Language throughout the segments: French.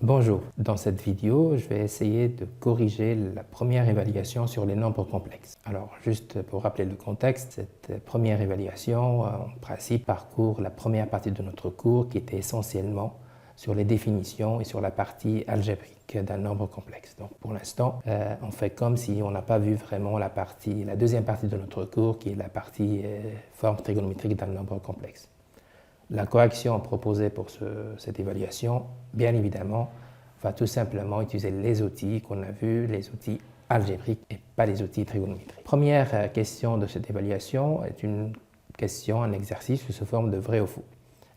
Bonjour, dans cette vidéo, je vais essayer de corriger la première évaluation sur les nombres complexes. Alors, juste pour rappeler le contexte, cette première évaluation, en principe, parcourt la première partie de notre cours qui était essentiellement sur les définitions et sur la partie algébrique d'un nombre complexe. Donc, pour l'instant, on fait comme si on n'a pas vu vraiment la deuxième partie de notre cours qui est la partie forme trigonométrique d'un nombre complexe. La correction proposée pour cette évaluation, bien évidemment, va tout simplement utiliser les outils qu'on a vus, les outils algébriques et pas les outils trigonométriques. Première question de cette évaluation est une question, un exercice sous forme de vrai ou faux.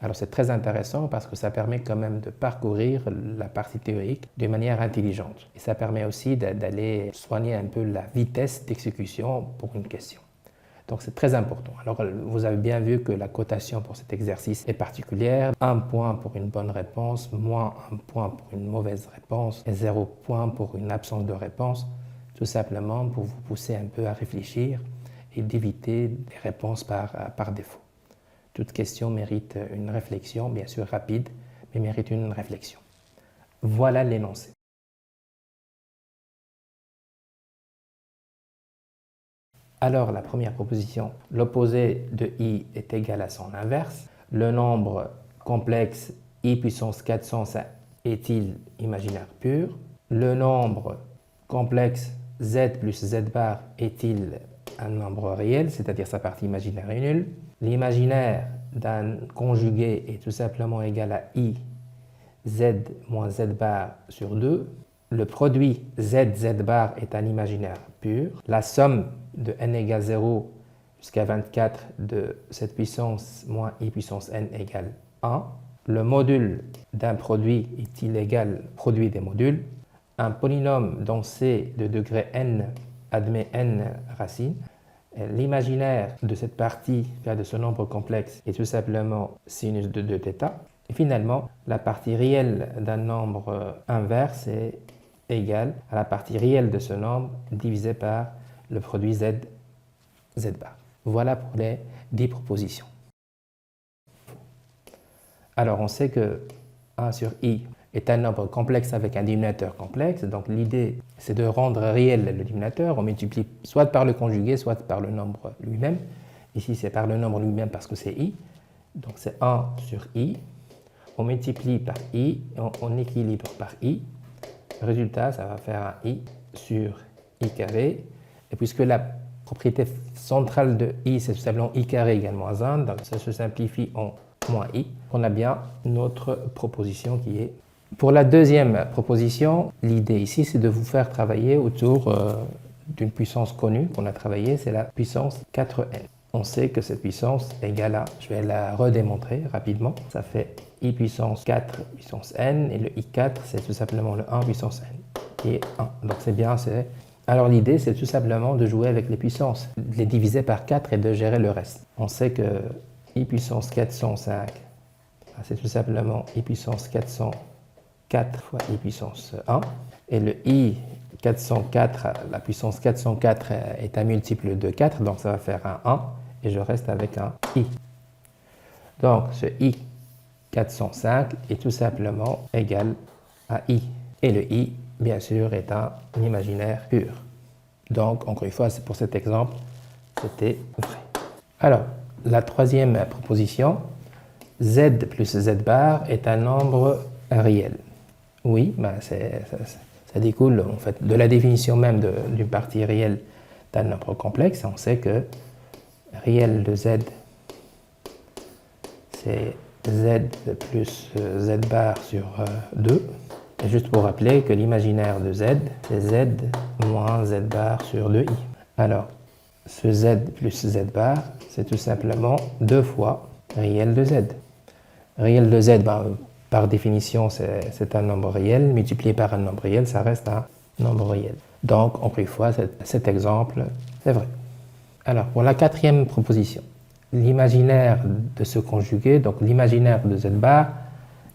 Alors c'est très intéressant parce que ça permet quand même de parcourir la partie théorique de manière intelligente. Et ça permet aussi d'aller soigner un peu la vitesse d'exécution pour une question. Donc c'est très important. Alors vous avez bien vu que la cotation pour cet exercice est particulière. 1 point pour une bonne réponse, moins 1 point pour une mauvaise réponse et 0 point pour une absence de réponse, tout simplement pour vous pousser un peu à réfléchir et d'éviter des réponses par défaut. Toute question mérite une réflexion, bien sûr rapide, mais mérite une réflexion. Voilà l'énoncé. Alors, la première proposition, l'opposé de i est égal à son inverse. Le nombre complexe i puissance 405 est-il imaginaire pur? Le nombre complexe z plus z bar est-il un nombre réel, c'est-à-dire sa partie imaginaire est nulle? L'imaginaire d'un conjugué est tout simplement égal à i z moins z bar sur 2. Le produit z bar est un imaginaire pur. La somme de n égale 0 jusqu'à 24 de cette puissance moins i puissance n égale 1. Le module d'un produit est-il égal au produit des modules? Un polynôme dont c de degré n admet n racines. L'imaginaire de cette partie, de ce nombre complexe, est tout simplement sinus de 2θ. Et finalement, la partie réelle d'un nombre inverse est égale à la partie réelle de ce nombre divisé par le produit z bar. Voilà pour les 10 propositions. Alors, on sait que 1 sur i est un nombre complexe avec un dénominateur complexe. Donc, l'idée, c'est de rendre réel le dénominateur. On multiplie soit par le conjugué, soit par le nombre lui-même. Ici, c'est par le nombre lui-même parce que c'est i. Donc, c'est 1 sur i. On multiplie par i, on équilibre par i. Résultat, ça va faire un i sur i carré. Et puisque la propriété centrale de i, c'est tout simplement i carré égale moins 1, donc ça se simplifie en moins i. On a bien notre proposition qui est. Pour la deuxième proposition, l'idée ici, c'est de vous faire travailler autour d'une puissance connue qu'on a travaillée, c'est la puissance 4n. On sait que cette puissance est égale à, je vais la redémontrer rapidement, ça fait i puissance 4 puissance n, et le i4, c'est tout simplement le 1 puissance n, qui est 1. Donc c'est bien, Alors l'idée, c'est tout simplement de jouer avec les puissances, de les diviser par 4 et de gérer le reste. On sait que i puissance 405, c'est tout simplement i puissance 404 fois i puissance 1, et le i 404, la puissance 404 est un multiple de 4, donc ça va faire un 1, et je reste avec un i. Donc ce i 405 est tout simplement égal à i. Et le i, bien sûr, est un imaginaire pur. Donc, encore une fois, pour cet exemple, c'était vrai. Alors, la troisième proposition, z plus z bar est un nombre réel. Oui, ben ça découle en fait de la définition même d'une partie réelle d'un nombre complexe. On sait que réel de z, c'est z plus z bar sur 2. Et juste pour rappeler que l'imaginaire de z, c'est z moins z bar sur 2i. Alors, ce z plus z bar, c'est tout simplement 2 fois réel de z. Réel de z, ben, par définition, c'est un nombre réel. Multiplié par un nombre réel, ça reste un nombre réel. Donc, encore une fois, cet exemple, c'est vrai. Alors, pour la quatrième proposition, l'imaginaire de ce conjugué, donc l'imaginaire de z bar,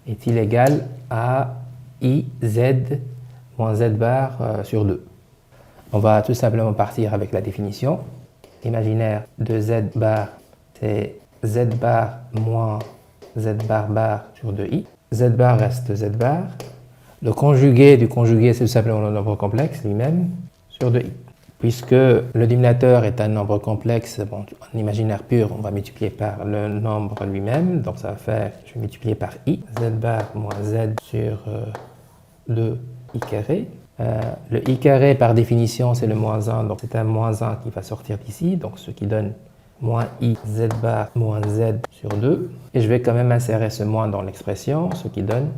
est-il égal à i z moins z bar sur 2? On va tout simplement partir avec la définition. L'imaginaire de z bar, c'est z bar moins z bar bar sur 2i. Z bar reste z bar. Le conjugué du conjugué, c'est tout simplement le nombre complexe lui-même sur 2i. Puisque le dénominateur est un nombre complexe, bon, en imaginaire pur, on va multiplier par le nombre lui-même. Donc ça va faire, je vais multiplier par i, z bar moins z sur 2i carré. Le i carré, par définition, c'est le moins 1, donc c'est un moins 1 qui va sortir d'ici, donc ce qui donne moins i z bar moins z sur 2. Et je vais quand même insérer ce moins dans l'expression, ce qui donne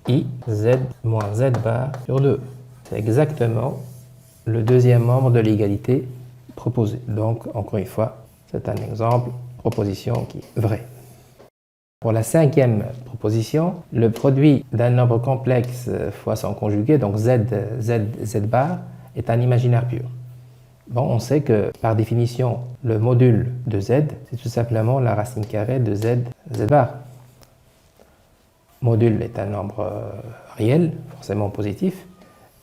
i z moins z bar sur 2. C'est exactement le deuxième membre de l'égalité proposée. Donc, encore une fois, c'est un exemple, proposition qui est vraie. Pour la cinquième proposition, le produit d'un nombre complexe fois son conjugué, donc z bar, est un imaginaire pur. Bon, on sait que par définition, le module de z, c'est tout simplement la racine carrée de z bar. Module est un nombre réel, forcément positif,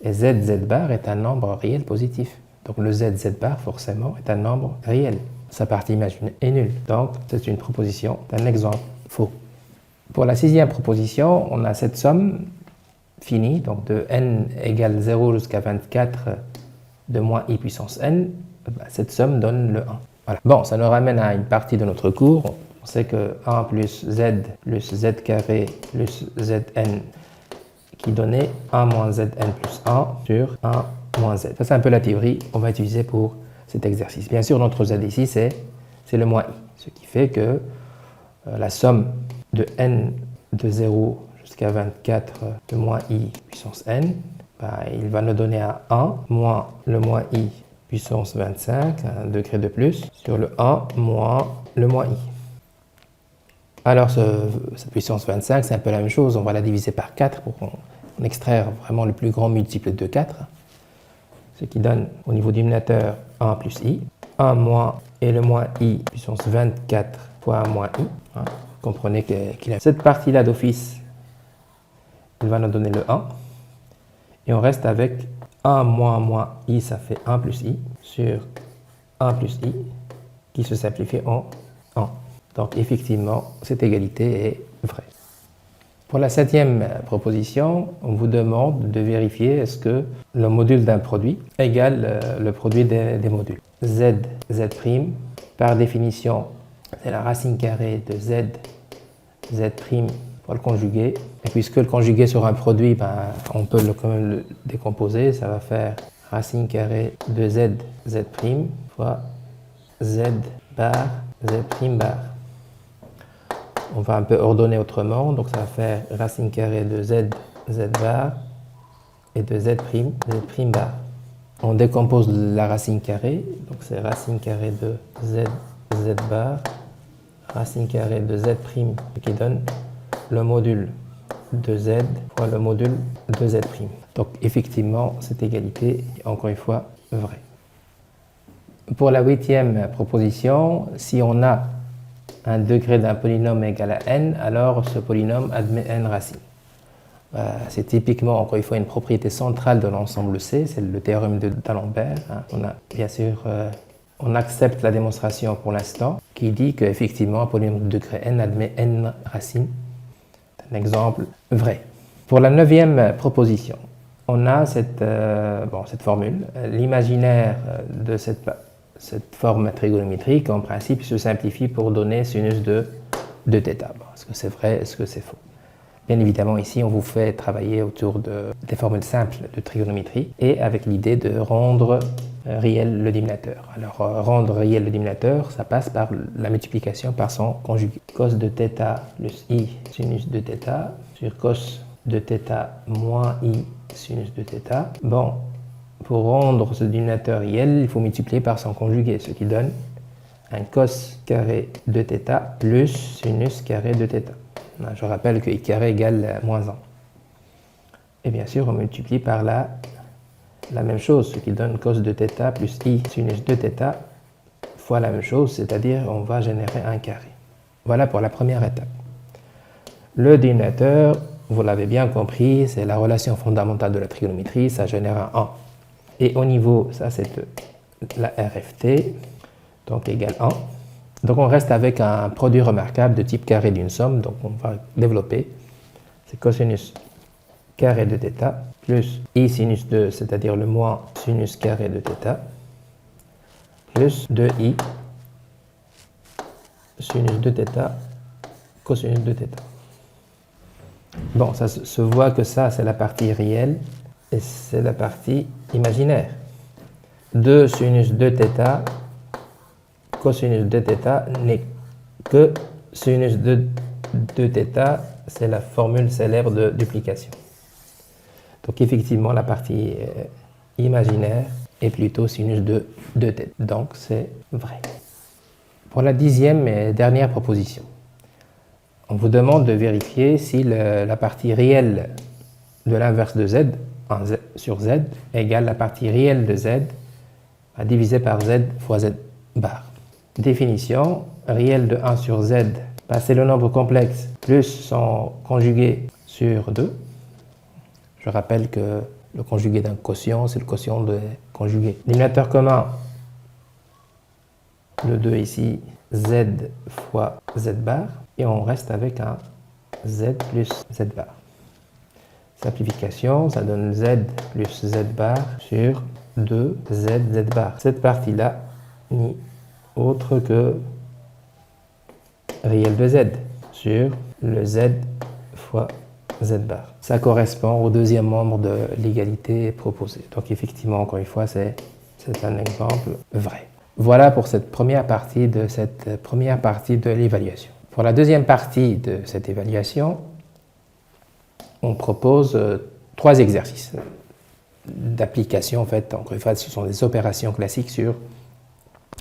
et z bar est un nombre réel positif. Donc le z bar, forcément, est un nombre réel. Sa partie imaginaire est nulle. Donc c'est une proposition d'un exemple faux. Pour la sixième proposition, on a cette somme finie, donc de n égale 0 jusqu'à 24 de moins i puissance n. Cette somme donne le 1. Voilà. Bon, ça nous ramène à une partie de notre cours. On sait que 1 plus z carré plus zn qui donnait 1 moins zn plus 1 sur 1 moins z. Ça, c'est un peu la théorie qu'on va utiliser pour cet exercice. Bien sûr, notre z ici, c'est le moins i, ce qui fait que la somme de n de 0 jusqu'à 24 de moins i puissance n, il va nous donner à 1 moins le moins i puissance 25, un degré de plus, sur le 1 moins le moins i. Alors, cette puissance 25, c'est un peu la même chose. On va la diviser par 4 pour en extraire vraiment le plus grand multiple de 4. Ce qui donne au niveau du dénominateur 1 plus i. 1 moins et le moins i puissance 24 fois 1 moins i. Vous comprenez qu'il a cette partie-là d'office, il va nous donner le 1. Et on reste avec 1 moins i, ça fait 1 plus i, sur 1 plus i, qui se simplifie en 1. Donc effectivement, cette égalité est vraie. Pour la septième proposition, on vous demande de vérifier est-ce que le module d'un produit égale le produit des modules. Z prime, par définition, c'est la racine carrée de z prime pour le conjuguer. Et puisque le conjugué sur un produit, on peut quand même le décomposer. Ça va faire racine carrée de z prime fois z bar, z prime bar. On va un peu ordonner autrement, donc ça va faire racine carrée de z bar et de z prime bar. On décompose la racine carrée, donc c'est racine carrée de z bar, racine carrée de z prime, qui donne le module de z fois le module de z prime. Donc effectivement, cette égalité est encore une fois vraie. Pour la huitième proposition, si on a un degré d'un polynôme égal à n, alors ce polynôme admet n racines. C'est typiquement, encore une fois, une propriété centrale de l'ensemble C, c'est le théorème d'Alembert. On a, bien sûr, on accepte la démonstration pour l'instant, qui dit qu'effectivement, un polynôme de degré n admet n racines. C'est un exemple vrai. Pour la neuvième proposition, on a cette formule. L'imaginaire de cette forme trigonométrique, en principe, se simplifie pour donner sinus de θ. Est-ce que c'est vrai? Est-ce que c'est faux? Bien évidemment, ici, on vous fait travailler autour des formules simples de trigonométrie et avec l'idée de rendre réel le dénominateur. Alors, rendre réel le dénominateur, ça passe par la multiplication par son conjugué. Cos de θ plus i sinus de θ sur cos de θ moins i sinus de θ. Bon, pour rendre ce dénominateur réel, il faut multiplier par son conjugué, ce qui donne un cos carré de θ plus sinus carré de θ. Je rappelle que i carré égale moins 1. Et bien sûr, on multiplie par la même chose, ce qui donne cos de θ plus i sinus de θ fois la même chose, c'est-à-dire on va générer un carré. Voilà pour la première étape. Le dénominateur, vous l'avez bien compris, c'est la relation fondamentale de la trigonométrie, ça génère un 1. Et au niveau, ça c'est la RFT, donc égale 1. Donc on reste avec un produit remarquable de type carré d'une somme, donc on va développer. C'est cosinus carré de θ, plus I sinus 2, c'est-à-dire le moins sinus carré de θ, plus 2I sinus de θ, cosinus de θ. Bon, ça se voit que ça, c'est la partie réelle et c'est la partie imaginaire. 2 sinus de θ, cosinus de θ n'est que sinus de θ, c'est la formule célèbre de duplication. Donc effectivement, la partie imaginaire est plutôt sinus de θ. Donc c'est vrai. Pour la 10e et dernière proposition, on vous demande de vérifier si la partie réelle de l'inverse de z, sur z, égale la partie réelle de z divisé par z fois z bar. Définition, réel de 1 sur z, c'est le nombre complexe plus son conjugué sur 2. Je rappelle que le conjugué d'un quotient, c'est le quotient de conjugué. Dénominateur commun, le 2 ici, z fois z bar, et on reste avec un z plus z bar. Simplification, ça donne z plus z bar sur 2 z bar. Cette partie-là n'est autre que réel de z sur le z fois z bar. Ça correspond au deuxième membre de l'égalité proposée. Donc effectivement, encore une fois, c'est un exemple vrai. Voilà pour cette première partie de l'évaluation. Pour la deuxième partie de cette évaluation, on propose 3 exercices d'application. En fait, encore une fois, ce sont des opérations classiques sur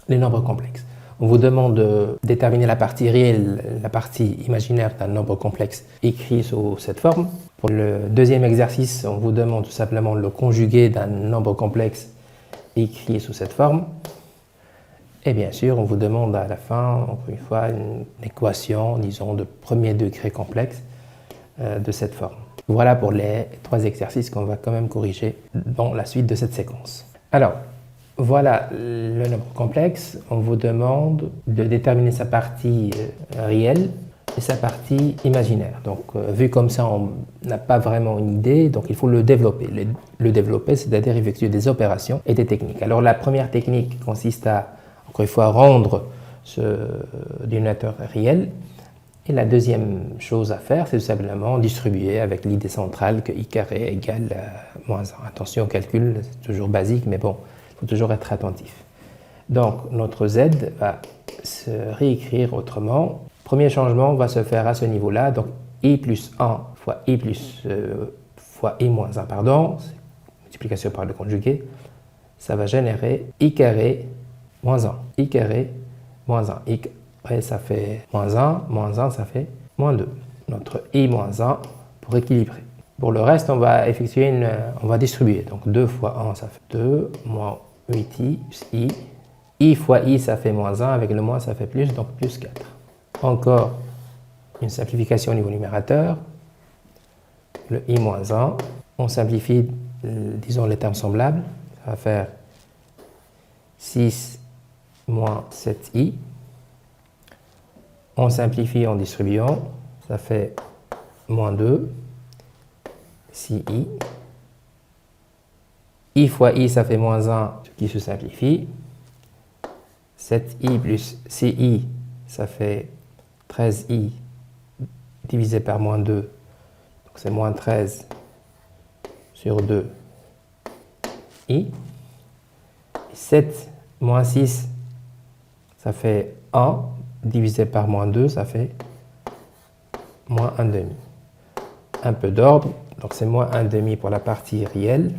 les nombres complexes. On vous demande de déterminer la partie réelle, la partie imaginaire d'un nombre complexe écrit sous cette forme. Pour le deuxième exercice, on vous demande tout simplement le conjugué d'un nombre complexe écrit sous cette forme. Et bien sûr, on vous demande à la fin, encore une fois, une équation, disons, de premier degré complexe de cette forme. Voilà pour les 3 exercices qu'on va quand même corriger dans la suite de cette séquence. Alors, voilà le nombre complexe. On vous demande de déterminer sa partie réelle et sa partie imaginaire. Donc, vu comme ça, on n'a pas vraiment une idée, donc il faut le développer. Le développer, c'est-à-dire effectuer des opérations et des techniques. Alors, la première technique consiste à, encore une fois, rendre ce dénominateur réel. Et la deuxième chose à faire, c'est tout simplement distribuer avec l'idée centrale que i carré égale moins 1. Attention au calcul, c'est toujours basique, mais bon, il faut toujours être attentif. Donc, notre z va se réécrire autrement. Premier changement va se faire à ce niveau-là. Donc, i plus 1 fois i fois i moins 1, pardon, c'est multiplication par le conjugué, ça va générer i carré moins 1. I carré moins 1. Après, ça fait moins 1, ça fait moins 2. Notre i moins 1 pour équilibrer. Pour le reste, on va distribuer. Donc 2 fois 1, ça fait 2, moins 8i plus i. I fois i, ça fait moins 1, avec le moins, ça fait plus, donc plus 4. Encore une simplification au niveau numérateur. Le i moins 1, on simplifie, disons, les termes semblables. Ça va faire 6 moins 7i. On simplifie en distribuant, ça fait moins 2, 6i. I fois i, ça fait moins 1, ce qui se simplifie. 7i plus 6i, ça fait 13i divisé par moins 2. Donc c'est moins 13 sur 2i. 7 moins 6, ça fait 1. Divisé par moins 2, ça fait moins 1 demi. Un peu d'ordre, donc c'est moins 1 demi pour la partie réelle.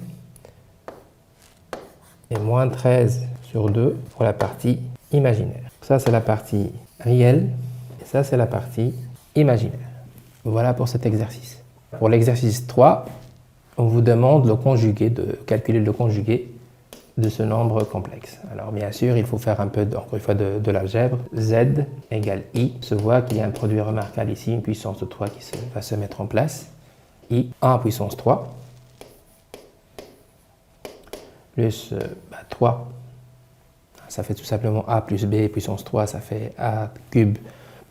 Et moins 13 sur 2 pour la partie imaginaire. Ça, c'est la partie réelle. Et ça, c'est la partie imaginaire. Voilà pour cet exercice. Pour l'exercice 3, on vous demande de calculer le conjugué de ce nombre complexe. Alors bien sûr, il faut faire un peu encore une fois de l'algèbre. Z égale I. On se voit qu'il y a un produit remarquable ici, une puissance de 3 qui va se mettre en place. I, 1 puissance 3, plus 3. Ça fait tout simplement A plus B puissance 3, ça fait A cube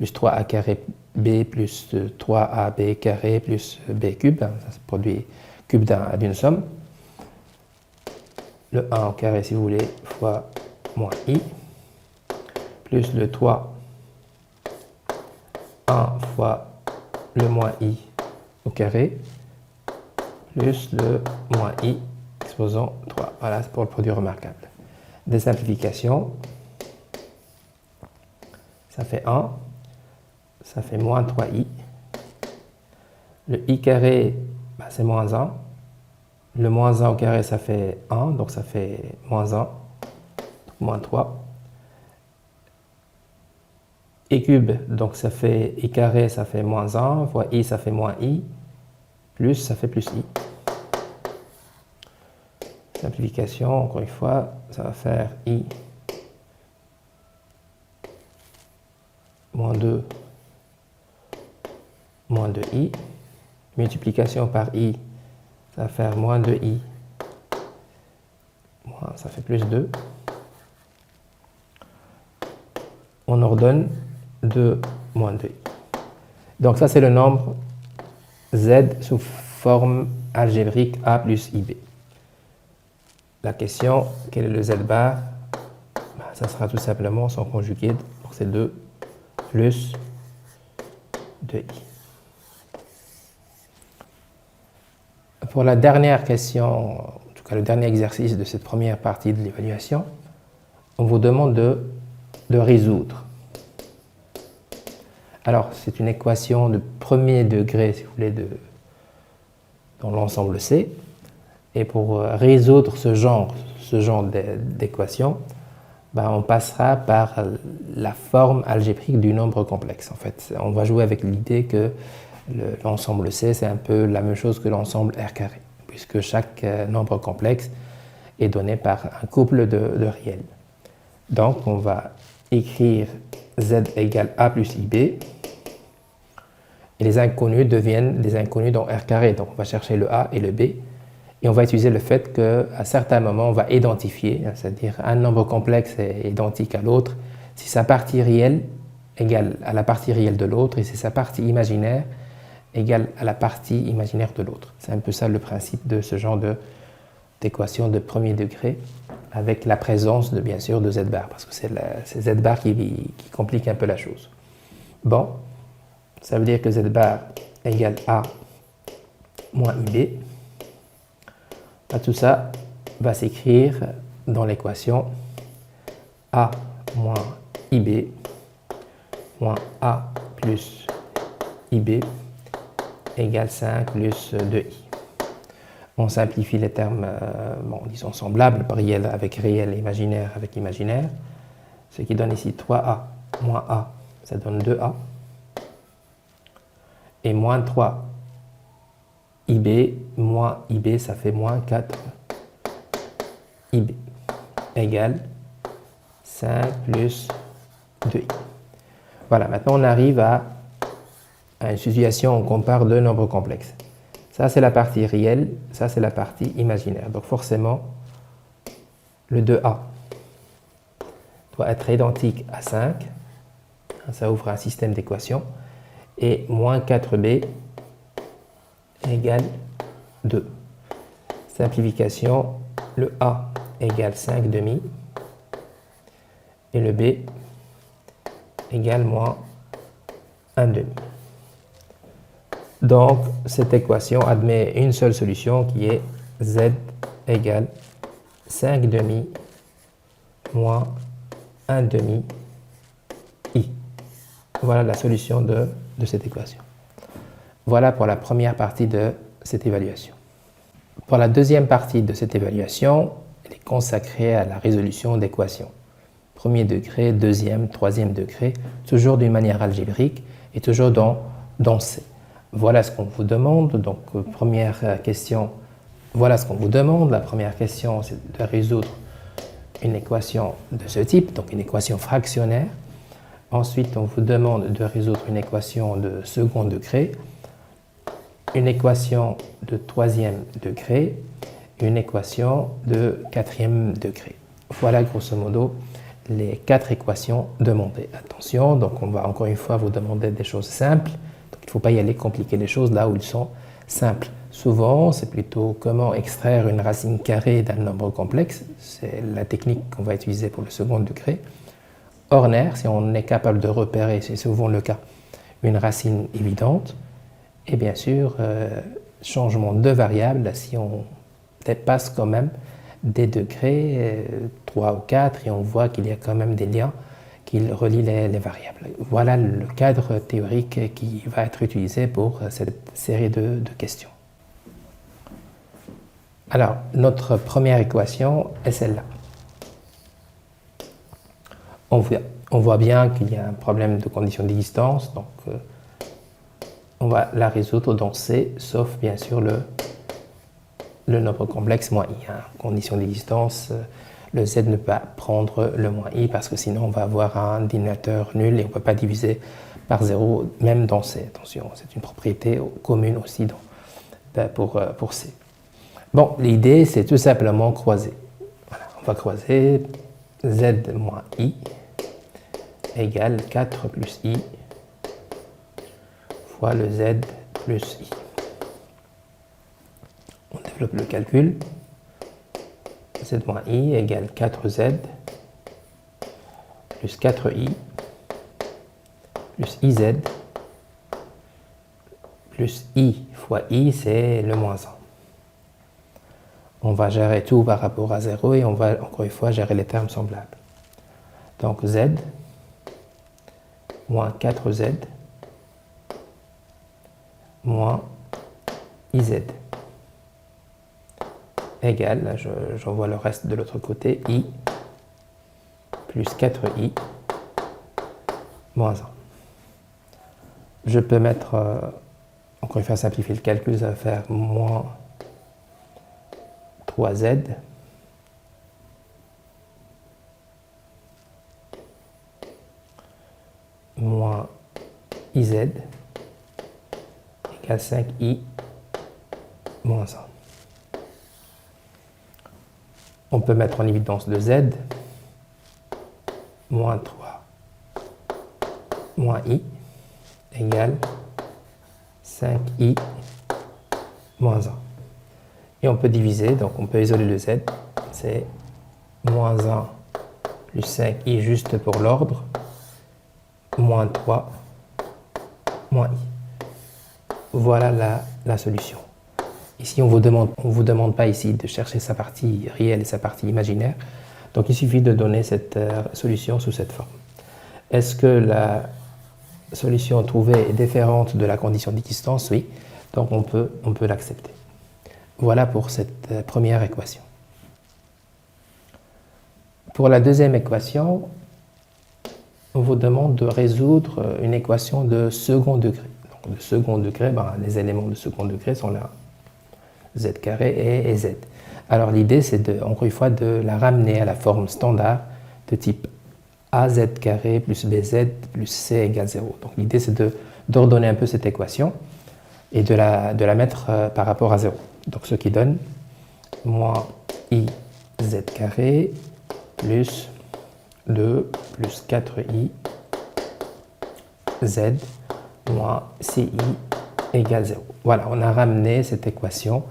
plus 3a carré b plus 3ab carré plus b cube. Ça produit cube d'une somme. Le 1 au carré, si vous voulez, fois moins i, plus le 3, 1 fois le moins i au carré, plus le moins i exposant 3. Voilà, c'est pour le produit remarquable. Des simplifications, ça fait 1, ça fait moins 3i. Le i carré, bah, c'est moins 1. Le moins 1 au carré, ça fait 1, donc ça fait moins 1, moins 3. I cube, donc ça fait i carré, ça fait moins 1, fois i, ça fait moins i, plus, ça fait plus i. Simplification, encore une fois, ça va faire i moins 2 moins 2i. Multiplication par i, ça va faire moins 2i, moins, ça fait plus 2. On ordonne 2 moins 2i. Donc ça, c'est le nombre z sous forme algébrique a plus ib. La question, quel est le z bar? Ça sera tout simplement son conjugué, donc c'est 2 plus 2i. Pour la dernière question, en tout cas le dernier exercice de cette première partie de l'évaluation, on vous demande de résoudre. Alors, c'est une équation de premier degré, si vous voulez, dans l'ensemble C. Et pour résoudre ce genre d'équation, ben, on passera par la forme algébrique du nombre complexe. En fait, on va jouer avec l'idée que l'ensemble C, c'est un peu la même chose que l'ensemble R carré, puisque chaque nombre complexe est donné par un couple de réels. Donc, on va écrire z égale a plus ib, et les inconnus deviennent des inconnus dans R carré. Donc, on va chercher le a et le b, et on va utiliser le fait qu'à certains moments, on va identifier, c'est-à-dire un nombre complexe est identique à l'autre si sa partie réelle égale à la partie réelle de l'autre et si sa partie imaginaire égale à la partie imaginaire de l'autre. C'est un peu ça le principe de ce genre d'équation de premier degré, avec la présence, bien sûr, de z bar, parce que c'est z bar qui complique un peu la chose. Bon, ça veut dire que z bar égale a moins ib. Tout ça va s'écrire dans l'équation a moins ib moins a plus ib égale 5 plus 2i. On simplifie les termes, disons semblables, réel avec réel, imaginaire avec imaginaire, ce qui donne ici 3a moins a, ça donne 2a, et moins 3 ib moins ib, ça fait moins 4 ib, égale 5 plus 2i. Voilà, maintenant on arrive à une situation où on compare deux nombres complexes. Ça, c'est la partie réelle, ça, c'est la partie imaginaire. Donc forcément, le 2a doit être identique à 5. Ça ouvre un système d'équations. Et moins 4b égale 2. Simplification, le a égale 5 demi et le b égale moins 1 demi. Donc, cette équation admet une seule solution qui est z égale 5 demi moins 1 demi i. Voilà la solution de cette équation. Voilà pour la première partie de cette évaluation. Pour la deuxième partie de cette évaluation, elle est consacrée à la résolution d'équations. Premier degré, deuxième, troisième degré, toujours d'une manière algébrique et toujours dans C. Voilà ce qu'on vous demande. Donc, première question, voilà ce qu'on vous demande. La première question, c'est de résoudre une équation de ce type, donc une équation fractionnaire. Ensuite, on vous demande de résoudre une équation de second degré, une équation de troisième degré, une équation de quatrième degré. Voilà grosso modo les 4 équations demandées. Attention, donc on va encore une fois vous demander des choses simples. Donc il ne faut pas y aller compliquer les choses là où ils sont simples. Souvent, c'est plutôt comment extraire une racine carrée d'un nombre complexe. C'est la technique qu'on va utiliser pour le second degré. Ordinaire, si on est capable de repérer, c'est souvent le cas, une racine évidente. Et bien sûr, changement de variable, si on dépasse quand même des degrés 3 ou 4 et on voit qu'il y a quand même des liens qui relient les variables. Voilà le cadre théorique qui va être utilisé pour cette série de questions. Alors, notre première équation est celle-là. On voit bien qu'il y a un problème de condition d'existence, donc on va la résoudre dans C, sauf bien sûr le nombre complexe moins i. Condition d'existence, le z ne peut pas prendre le moins i parce que sinon on va avoir un dénominateur nul et on ne peut pas diviser par 0 même dans C. Attention, c'est une propriété commune aussi pour C. Bon, l'idée c'est tout simplement croiser. Voilà, on va croiser z moins i égale 4 plus i fois le z plus i. On développe le calcul. Z moins i égale 4z plus 4i plus iz plus i fois i, c'est le moins 1. On va gérer tout par rapport à 0 et on va encore une fois gérer les termes semblables. Donc z moins 4z moins iz égale, là j'envoie le reste de l'autre côté, i plus 4i moins 1. Je peux mettre, encore une fois simplifier le calcul, ça va faire moins 3z moins iz égale 5i moins 1. On peut mettre en évidence le z, moins 3 moins i égale 5i moins 1. Et on peut diviser, donc on peut isoler le z, c'est moins 1 plus 5i juste pour l'ordre, moins 3 moins i. Voilà la solution. Ici, on ne vous demande pas ici de chercher sa partie réelle et sa partie imaginaire. Donc, il suffit de donner cette solution sous cette forme. Est-ce que la solution trouvée est différente de la condition d'existence? Oui. Donc, on peut l'accepter. Voilà pour cette première équation. Pour la deuxième équation, on vous demande de résoudre une équation de second degré. Donc, de second degré, les éléments de second degré sont là. Z carré et Z. Alors l'idée c'est encore une fois de la ramener à la forme standard de type AZ carré plus BZ plus C égale 0. Donc l'idée c'est d'ordonner un peu cette équation et de la mettre par rapport à 0. Donc ce qui donne moins IZ carré plus 2 plus 4I Z moins CI égale 0. Voilà, on a ramené cette équation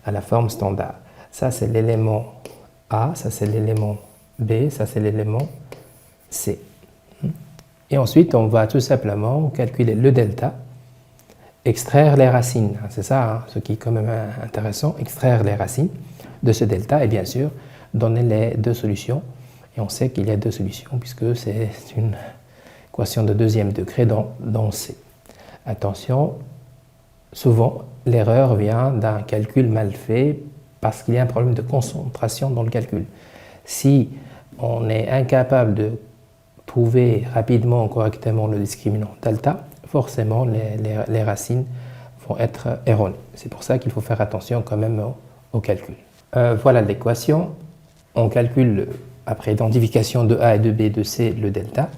à la forme standard. Ça, c'est l'élément A, ça, c'est l'élément B, ça, c'est l'élément C. Et ensuite, on va tout simplement calculer le delta, extraire les racines. C'est ça, ce qui est quand même intéressant, extraire les racines de ce delta et bien sûr, donner les deux solutions. Et on sait qu'il y a deux solutions puisque c'est une équation de deuxième degré dans C. Attention, souvent, l'erreur vient d'un calcul mal fait parce qu'il y a un problème de concentration dans le calcul. Si on est incapable de trouver rapidement, correctement le discriminant delta, forcément les racines vont être erronées. C'est pour ça qu'il faut faire attention quand même au calcul. Voilà l'équation. On calcule, après identification de A et de B, de C, le delta.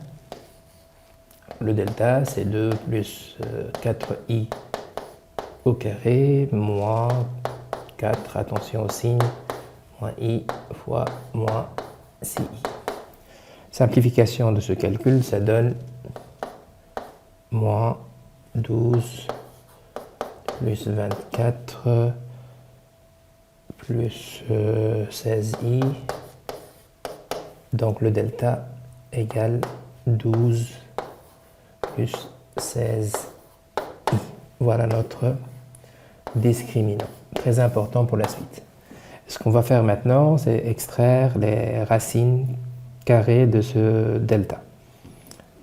Le delta, c'est 2 plus 4i au carré, moins 4, attention au signe, moins i fois moins ci. Simplification de ce calcul, ça donne moins 12 plus 24 plus 16i. Donc le delta égale 12 plus 16i. Voilà notre discriminant. Très important pour la suite. Ce qu'on va faire maintenant, c'est extraire les racines carrées de ce delta.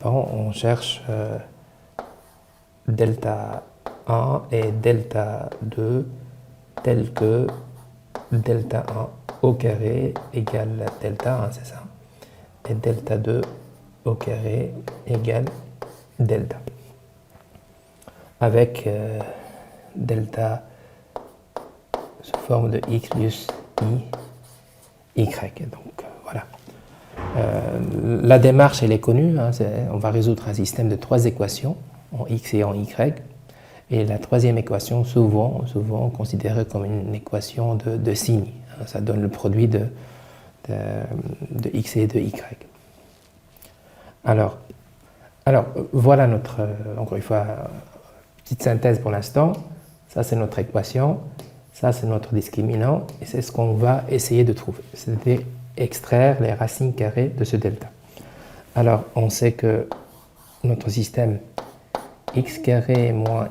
Bon, on cherche delta 1 et delta 2 tel que delta 1 au carré égale delta 1, c'est ça. Et delta 2 au carré égale delta. Avec delta sous forme de x plus i, y. Donc voilà. La démarche, elle est connue. Hein, on va résoudre un système de 3 équations, en x et en y. Et la troisième équation, souvent considérée comme une équation de signe. Ça donne le produit de x et de y. Alors voilà notre, encore une fois, petite synthèse pour l'instant. Ça, c'est notre équation. Ça, c'est notre discriminant. Et c'est ce qu'on va essayer de trouver. C'est-à-dire extraire les racines carrées de ce delta. Alors, on sait que notre système x carré moins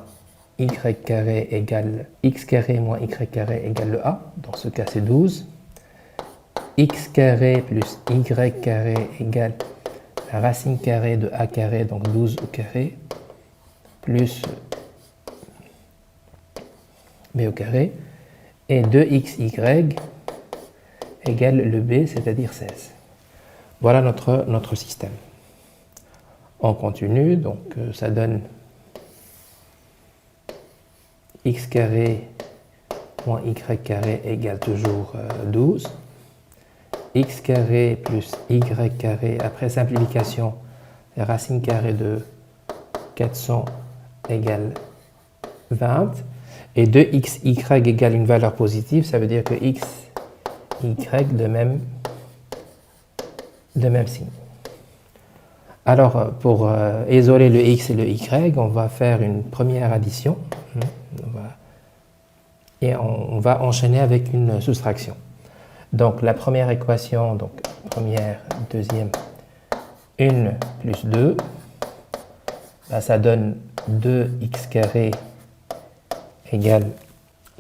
y carré égale x carré moins y carré égale le a. Dans ce cas, c'est 12. X carré plus y carré égale la racine carrée de a carré, donc 12 au carré, plus b au carré, et 2xy égale le b, c'est-à-dire 16. Voilà notre système. On continue, donc ça donne x carré moins y carré égale toujours 12. X carré plus y carré, après simplification, la racine carrée de 400 égale 20. Et 2xy égale une valeur positive, ça veut dire que x, y de même signe. Alors, pour isoler le x et le y, on va faire une première addition. Et on va enchaîner avec une soustraction. Donc, la première équation, donc première, deuxième, 1 plus 2, là, ça donne 2x carré égale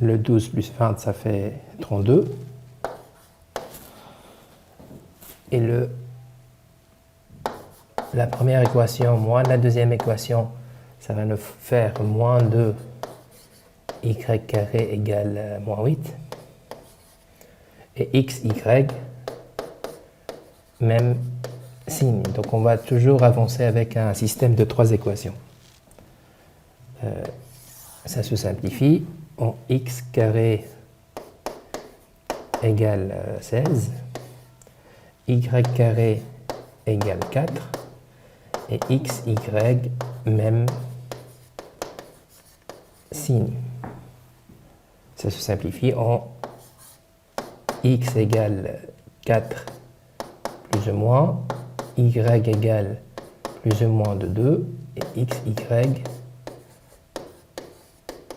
le 12 plus 20, ça fait 32. Et la première équation moins la deuxième équation, ça va nous faire moins 2 y carré égale moins 8. Et xy, même signe. Donc on va toujours avancer avec un système de 3 équations. Ça se simplifie en x carré égale 16, y carré égale 4, et xy, même signe. Ça se simplifie en x égale 4 plus ou moins, y égale plus ou moins de 2, et xy,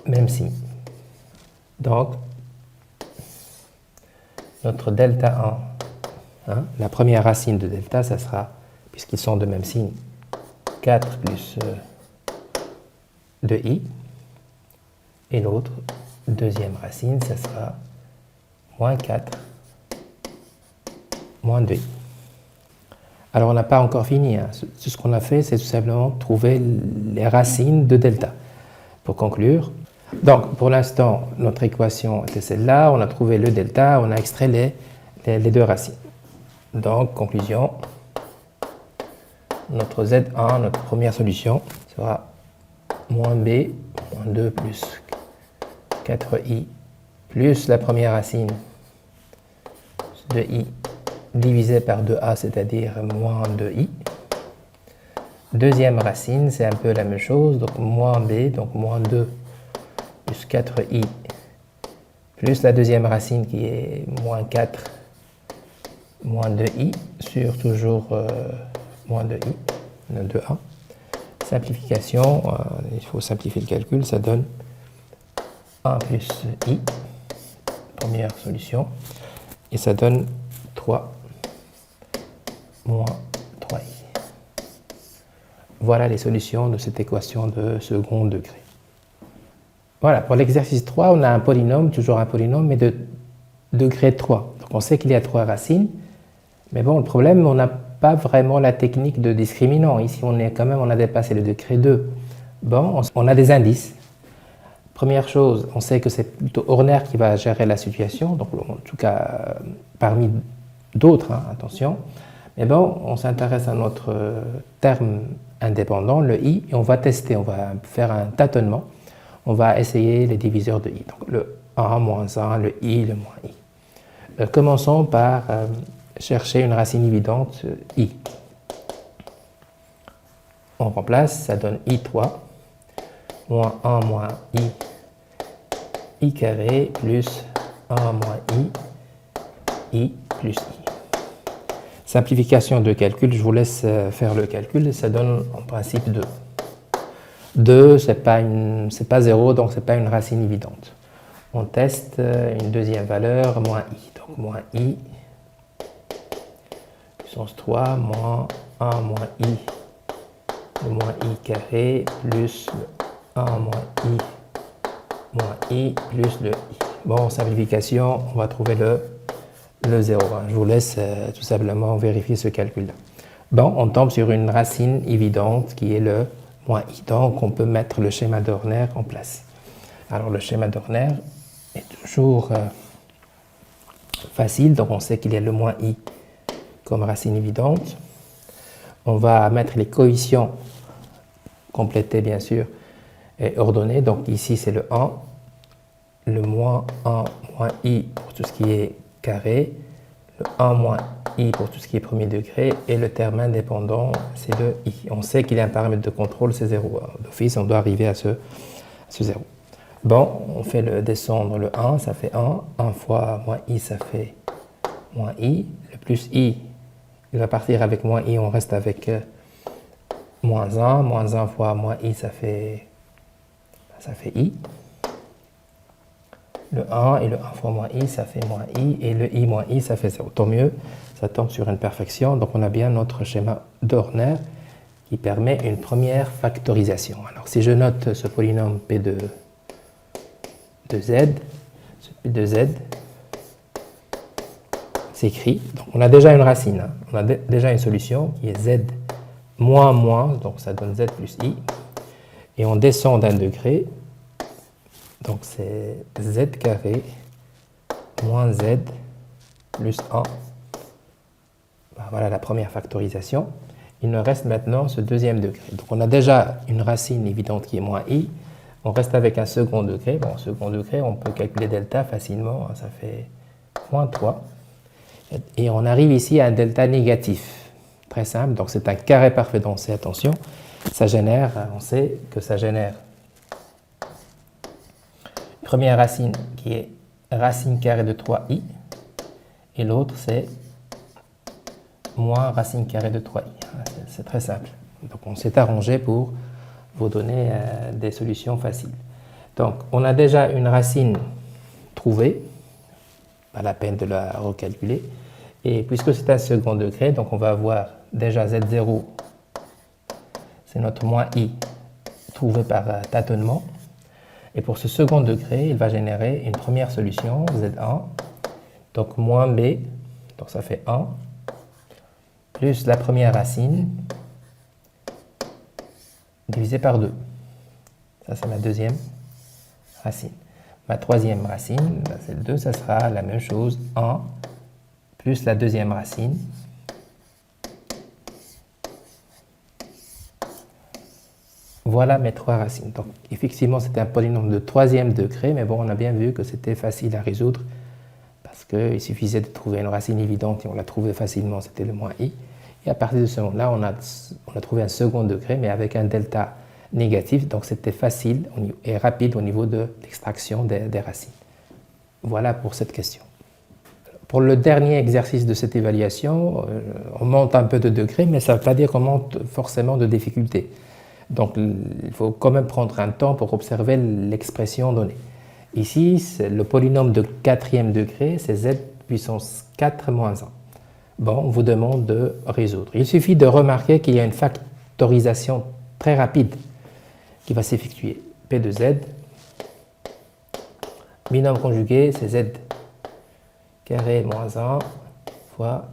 même signe. Donc, notre delta 1, la première racine de delta, ça sera, puisqu'ils sont de même signe, 4 plus 2i, et l'autre, deuxième racine, ça sera moins 4, moins 2i. Alors, on n'a pas encore fini. Hein. Ce qu'on a fait, c'est tout simplement trouver les racines de delta. Pour conclure, donc, pour l'instant, notre équation était celle-là. On a trouvé le delta, on a extrait les deux racines. Donc, conclusion, notre Z1, notre première solution, sera moins B, moins 2 plus 4i, plus la première racine de i divisé par 2a, c'est-à-dire moins 2i. Deuxième racine, c'est un peu la même chose, donc moins b, donc moins 2 plus 4i, plus la deuxième racine qui est moins 4 moins 2i sur toujours moins 2i, le 2a. Simplification, il faut simplifier le calcul, ça donne 1 plus i, première solution, et ça donne 3 moins 3i. Voilà les solutions de cette équation de second degré. Voilà, pour l'exercice 3, on a un polynôme, toujours un polynôme, mais de degré 3. Donc on sait qu'il y a 3 racines, mais bon, le problème, on n'a pas vraiment la technique de discriminant. Ici, on a dépassé le degré 2. Bon, on a des indices. Première chose, on sait que c'est plutôt Horner qui va gérer la situation, donc en tout cas parmi d'autres, hein, attention. Mais bon, on s'intéresse à notre terme indépendant, le i, et on va tester, on va faire un tâtonnement. On va essayer les diviseurs de i. Donc le 1, moins 1, le i, le moins i. Commençons par chercher une racine évidente, i. On remplace, ça donne i3, moins 1 moins i carré, plus 1 moins i plus i. Simplification de calcul, je vous laisse faire le calcul, ça donne en principe 2. 2, ce n'est pas 0, donc ce n'est pas une racine évidente. On teste une deuxième valeur, moins i. Donc moins i, puissance 3, moins 1 moins i, le moins i carré, plus le 1 moins i, plus le i. Bon, simplification, on va trouver le 0. Je vous laisse tout simplement vérifier ce calcul-là. Bon, on tombe sur une racine évidente qui est le moins i. Donc, on peut mettre le schéma d'Horner en place. Alors, le schéma d'Horner est toujours facile. Donc, on sait qu'il y a le moins i comme racine évidente. On va mettre les coefficients complétés, bien sûr, et ordonnés. Donc, ici, c'est le 1, le moins 1 moins i pour tout ce qui est carré, le 1 moins i pour tout ce qui est premier degré, et le terme indépendant, c'est le i. On sait qu'il y a un paramètre de contrôle, c'est 0. D'office, on doit arriver à ce 0. Bon, on fait descendre le 1, ça fait 1. 1 fois moins i, ça fait moins i. Le plus i, il va partir avec moins i, on reste avec moins 1. Moins 1 fois moins i, ça fait i. Le 1 et le 1 fois moins i, ça fait moins i, et le i moins i, ça fait 0. Tant mieux, ça tombe sur une perfection. Donc on a bien notre schéma d'Horner qui permet une première factorisation. Alors si je note ce polynôme P de z, ce P de z s'écrit. Donc on a déjà une racine, hein. On a déjà une solution qui est z moins moins, donc ça donne z plus i. Et on descend d'un degré. Donc c'est z carré moins z plus 1. Voilà la première factorisation. Il nous reste maintenant ce deuxième degré. Donc on a déjà une racine évidente qui est moins i. On reste avec un second degré. Bon, second degré, on peut calculer delta facilement. Ça fait moins 3. Et on arrive ici à un delta négatif. Très simple. Donc c'est un carré parfait d'Ancet. Attention, ça génère, on sait que ça génère première racine qui est racine carrée de 3i, et l'autre c'est moins racine carrée de 3i. C'est très simple. Donc on s'est arrangé pour vous donner des solutions faciles. Donc on a déjà une racine trouvée, pas la peine de la recalculer, et puisque c'est un second degré, donc on va avoir déjà z0, c'est notre moins i trouvé par tâtonnement. Et pour ce second degré, il va générer une première solution, Z1, donc moins B, donc ça fait 1, plus la première racine, divisé par 2. Ça, c'est ma deuxième racine. Ma troisième racine, c'est 2, ça sera la même chose, 1, plus la deuxième racine, voilà mes trois racines. Donc, effectivement, c'était un polynôme de troisième degré, mais bon, on a bien vu que c'était facile à résoudre parce qu'il suffisait de trouver une racine évidente et on l'a trouvé facilement, c'était le moins i. Et à partir de ce moment-là, on a trouvé un second degré, mais avec un delta négatif, donc c'était facile et rapide au niveau de l'extraction des racines. Voilà pour cette question. Pour le dernier exercice de cette évaluation, on monte un peu de degré, mais ça ne veut pas dire qu'on monte forcément de difficulté. Donc il faut quand même prendre un temps pour observer l'expression donnée. Ici, le polynôme de quatrième degré, c'est z puissance 4 moins 1. Bon, on vous demande de résoudre. Il suffit de remarquer qu'il y a une factorisation très rapide qui va s'effectuer. P de z, binôme conjugué, c'est z carré moins 1 fois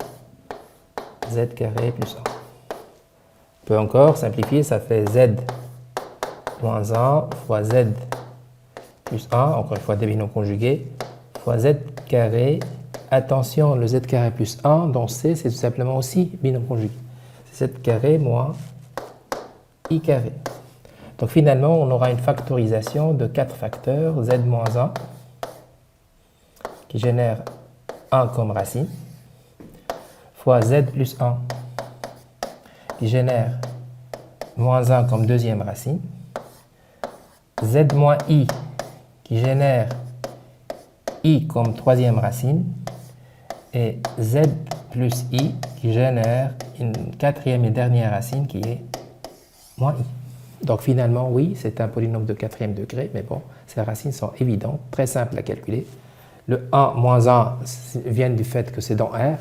z carré plus 1. On peut encore simplifier, ça fait z moins 1 fois z plus 1, encore une fois des binômes conjugués, fois z carré. Attention, le z carré plus 1 dans C, c'est tout simplement aussi binôme conjugué. C'est z carré moins i carré. Donc finalement, on aura une factorisation de 4 facteurs, z moins 1, qui génère 1 comme racine, fois z plus 1, qui génère moins 1 comme deuxième racine, z moins i, qui génère i comme troisième racine, et z plus i, qui génère une quatrième et dernière racine qui est moins i. Donc finalement, oui, c'est un polynôme de quatrième degré, mais bon, ces racines sont évidentes, très simples à calculer. Le 1 moins 1 viennent du fait que c'est dans R,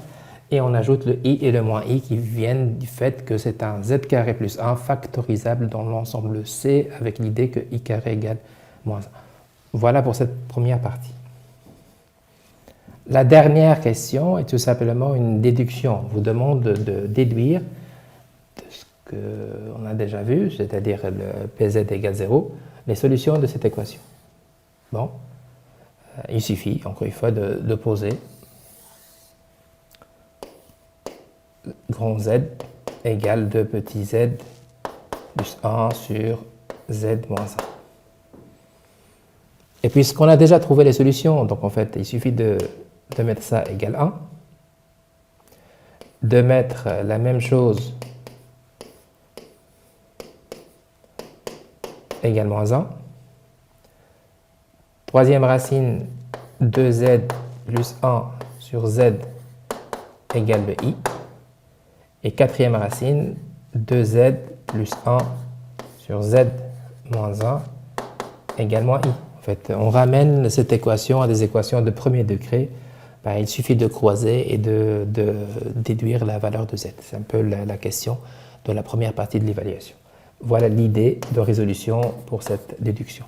et on ajoute le i et le moins i qui viennent du fait que c'est un z carré plus 1 factorisable dans l'ensemble C avec l'idée que i carré égale moins 1. Voilà pour cette première partie. La dernière question est tout simplement une déduction. On vous demande de déduire de ce qu'on a déjà vu, c'est-à-dire le PZ égale 0, les solutions de cette équation. Bon, il suffit, encore une fois, de poser grand Z égale 2 petits z plus 1 sur z moins 1. Et puisqu'on a déjà trouvé les solutions, donc en fait, il suffit de mettre ça égale 1, de mettre la même chose égale moins 1, troisième racine 2z plus 1 sur z égale le i, et quatrième racine 2z plus 1 sur z moins 1 égale moins i. En fait, on ramène cette équation à des équations de premier degré. Ben, il suffit de croiser et de déduire la valeur de z. C'est un peu la question de la première partie de l'évaluation. Voilà l'idée de résolution pour cette déduction.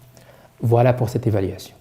Voilà pour cette évaluation.